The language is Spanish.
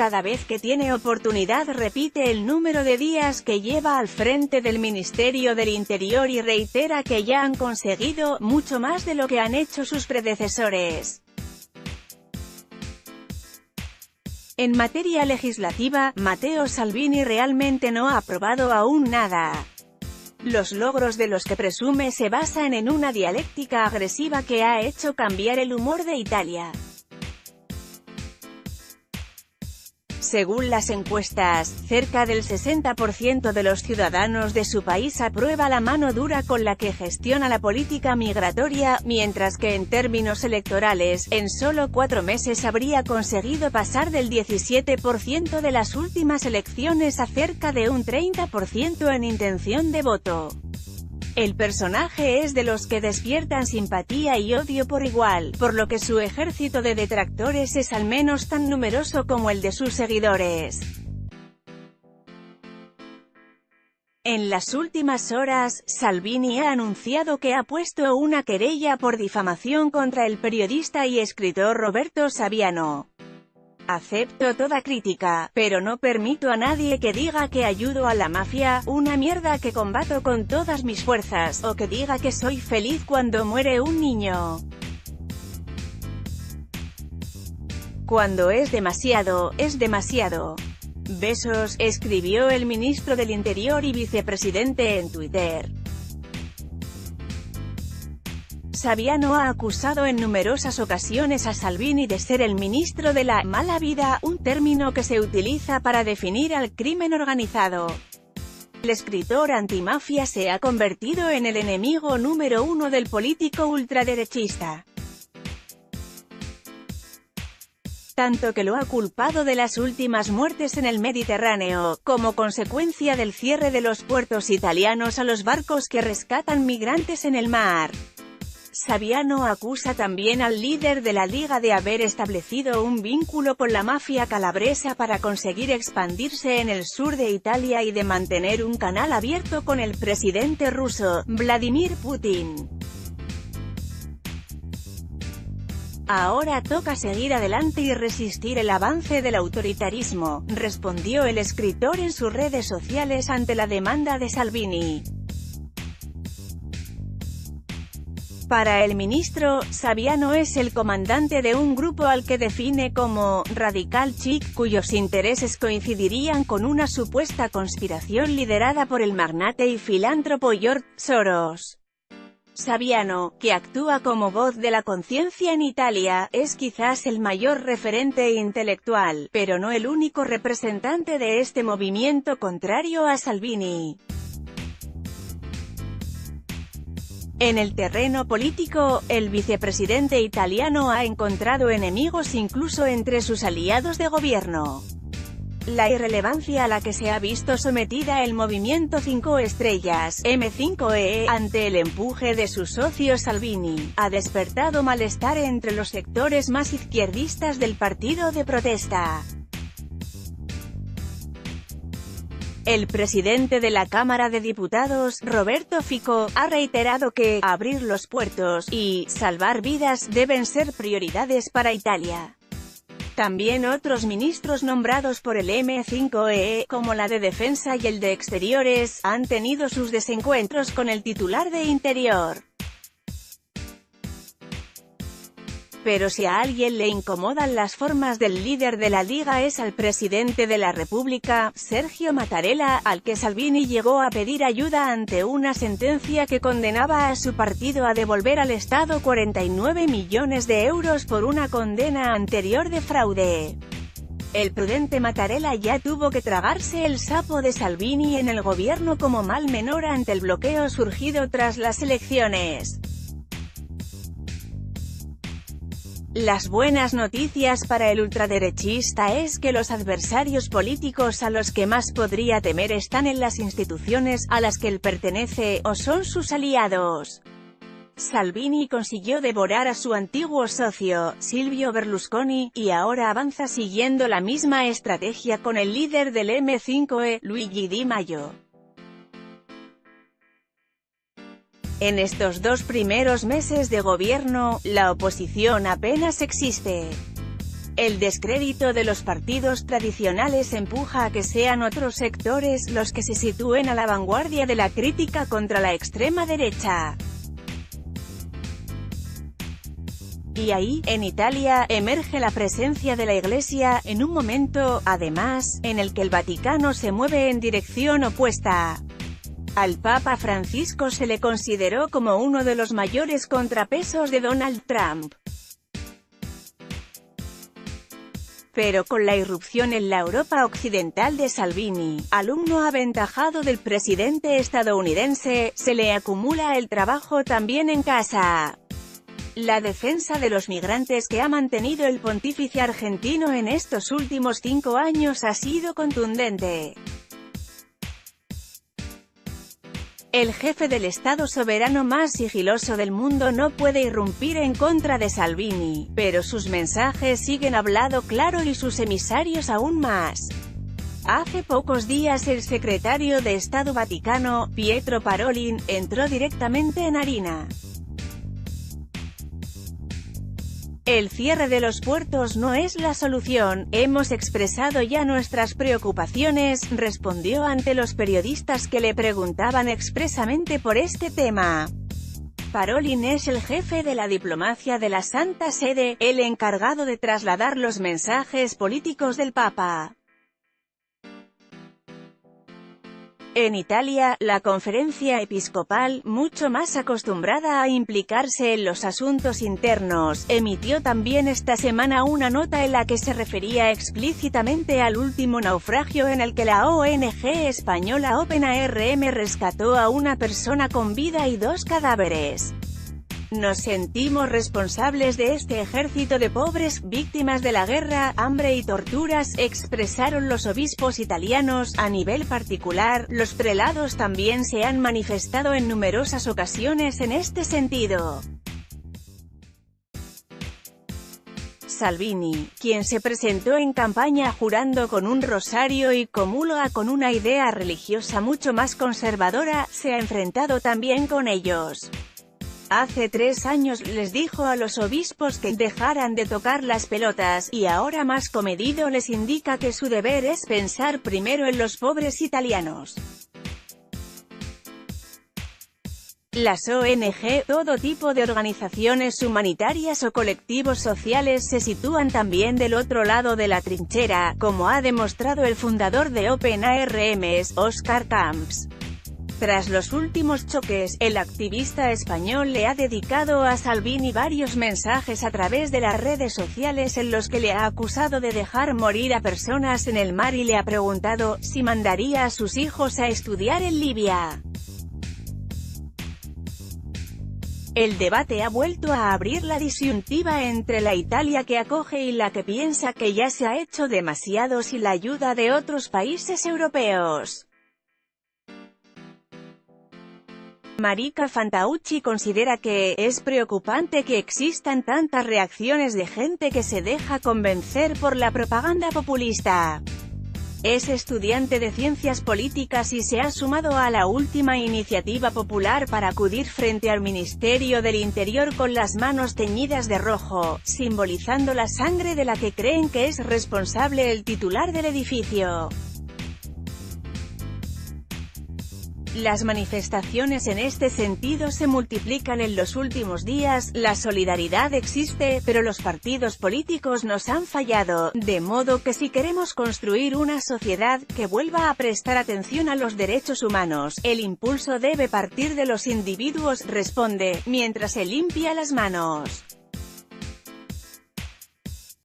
cada vez que tiene oportunidad repite el número de días que lleva al frente del Ministerio del Interior y reitera que ya han conseguido mucho más de lo que han hecho sus predecesores. En materia legislativa, Matteo Salvini realmente no ha aprobado aún nada. Los logros de los que presume se basan en una dialéctica agresiva que ha hecho cambiar el humor de Italia. Según las encuestas, cerca del 60% de los ciudadanos de su país aprueba la mano dura con la que gestiona la política migratoria, mientras que en términos electorales, en solo 4 meses habría conseguido pasar del 17% de las últimas elecciones a cerca de un 30% en intención de voto. El personaje es de los que despiertan simpatía y odio por igual, por lo que su ejército de detractores es al menos tan numeroso como el de sus seguidores. En las últimas horas, Salvini ha anunciado que ha puesto una querella por difamación contra el periodista y escritor Roberto Saviano. Acepto toda crítica, pero no permito a nadie que diga que ayudo a la mafia, una mierda que combato con todas mis fuerzas, o que diga que soy feliz cuando muere un niño. Cuando es demasiado, es demasiado. Besos, escribió el ministro del Interior y vicepresidente en Twitter. Saviano ha acusado en numerosas ocasiones a Salvini de ser el ministro de la «mala vida», un término que se utiliza para definir al crimen organizado. El escritor antimafia se ha convertido en el enemigo número 1 del político ultraderechista. Tanto que lo ha culpado de las últimas muertes en el Mediterráneo, como consecuencia del cierre de los puertos italianos a los barcos que rescatan migrantes en el mar. Saviano acusa también al líder de la Liga de haber establecido un vínculo con la mafia calabresa para conseguir expandirse en el sur de Italia y de mantener un canal abierto con el presidente ruso, Vladimir Putin. Ahora toca seguir adelante y resistir el avance del autoritarismo, respondió el escritor en sus redes sociales ante la demanda de Salvini. Para el ministro, Saviano es el comandante de un grupo al que define como «radical chic», cuyos intereses coincidirían con una supuesta conspiración liderada por el magnate y filántropo George Soros. Saviano, que actúa como voz de la conciencia en Italia, es quizás el mayor referente intelectual, pero no el único representante de este movimiento contrario a Salvini. En el terreno político, el vicepresidente italiano ha encontrado enemigos incluso entre sus aliados de gobierno. La irrelevancia a la que se ha visto sometida el movimiento 5 estrellas, M5E, ante el empuje de su socio Salvini, ha despertado malestar entre los sectores más izquierdistas del partido de protesta. El presidente de la Cámara de Diputados, Roberto Fico, ha reiterado que abrir los puertos y salvar vidas deben ser prioridades para Italia. También otros ministros nombrados por el M5E, como la de Defensa y el de Exteriores, han tenido sus desencuentros con el titular de Interior. Pero si a alguien le incomodan las formas del líder de la Liga es al presidente de la República, Sergio Mattarella, al que Salvini llegó a pedir ayuda ante una sentencia que condenaba a su partido a devolver al Estado 49 millones de euros por una condena anterior de fraude. El prudente Mattarella ya tuvo que tragarse el sapo de Salvini en el gobierno como mal menor ante el bloqueo surgido tras las elecciones. Las buenas noticias para el ultraderechista es que los adversarios políticos a los que más podría temer están en las instituciones a las que él pertenece, o son sus aliados. Salvini consiguió devorar a su antiguo socio, Silvio Berlusconi, y ahora avanza siguiendo la misma estrategia con el líder del M5E, Luigi Di Maio. En estos 2 primeros meses de gobierno, la oposición apenas existe. El descrédito de los partidos tradicionales empuja a que sean otros sectores los que se sitúen a la vanguardia de la crítica contra la extrema derecha. Y ahí, en Italia, emerge la presencia de la Iglesia, en un momento, además, en el que el Vaticano se mueve en dirección opuesta. Al Papa Francisco se le consideró como uno de los mayores contrapesos de Donald Trump. Pero con la irrupción en la Europa occidental de Salvini, alumno aventajado del presidente estadounidense, se le acumula el trabajo también en casa. La defensa de los migrantes que ha mantenido el pontífice argentino en estos últimos 5 años ha sido contundente. El jefe del Estado soberano más sigiloso del mundo no puede irrumpir en contra de Salvini, pero sus mensajes siguen hablando claro y sus emisarios aún más. Hace pocos días el secretario de Estado Vaticano, Pietro Parolin, entró directamente en harina. El cierre de los puertos no es la solución, hemos expresado ya nuestras preocupaciones, respondió ante los periodistas que le preguntaban expresamente por este tema. Parolin es el jefe de la diplomacia de la Santa Sede, el encargado de trasladar los mensajes políticos del Papa. En Italia, la conferencia episcopal, mucho más acostumbrada a implicarse en los asuntos internos, emitió también esta semana una nota en la que se refería explícitamente al último naufragio en el que la ONG española Open ARM rescató a una persona con vida y 2 cadáveres. Nos sentimos responsables de este ejército de pobres, víctimas de la guerra, hambre y torturas, expresaron los obispos italianos. A nivel particular, los prelados también se han manifestado en numerosas ocasiones en este sentido. Salvini, quien se presentó en campaña jurando con un rosario y comulga con una idea religiosa mucho más conservadora, se ha enfrentado también con ellos. Hace 3 años les dijo a los obispos que dejaran de tocar las pelotas, y ahora más comedido les indica que su deber es pensar primero en los pobres italianos. Las ONG, todo tipo de organizaciones humanitarias o colectivos sociales se sitúan también del otro lado de la trinchera, como ha demostrado el fundador de Open ARMs, Óscar Camps. Tras los últimos choques, el activista español le ha dedicado a Salvini varios mensajes a través de las redes sociales en los que le ha acusado de dejar morir a personas en el mar y le ha preguntado si mandaría a sus hijos a estudiar en Libia. El debate ha vuelto a abrir la disyuntiva entre la Italia que acoge y la que piensa que ya se ha hecho demasiado sin la ayuda de otros países europeos. Marica Fantauci considera que es preocupante que existan tantas reacciones de gente que se deja convencer por la propaganda populista. Es estudiante de Ciencias Políticas y se ha sumado a la última iniciativa popular para acudir frente al Ministerio del Interior con las manos teñidas de rojo, simbolizando la sangre de la que creen que es responsable el titular del edificio. Las manifestaciones en este sentido se multiplican en los últimos días, la solidaridad existe, pero los partidos políticos nos han fallado, de modo que si queremos construir una sociedad que vuelva a prestar atención a los derechos humanos, el impulso debe partir de los individuos, responde, mientras se limpia las manos.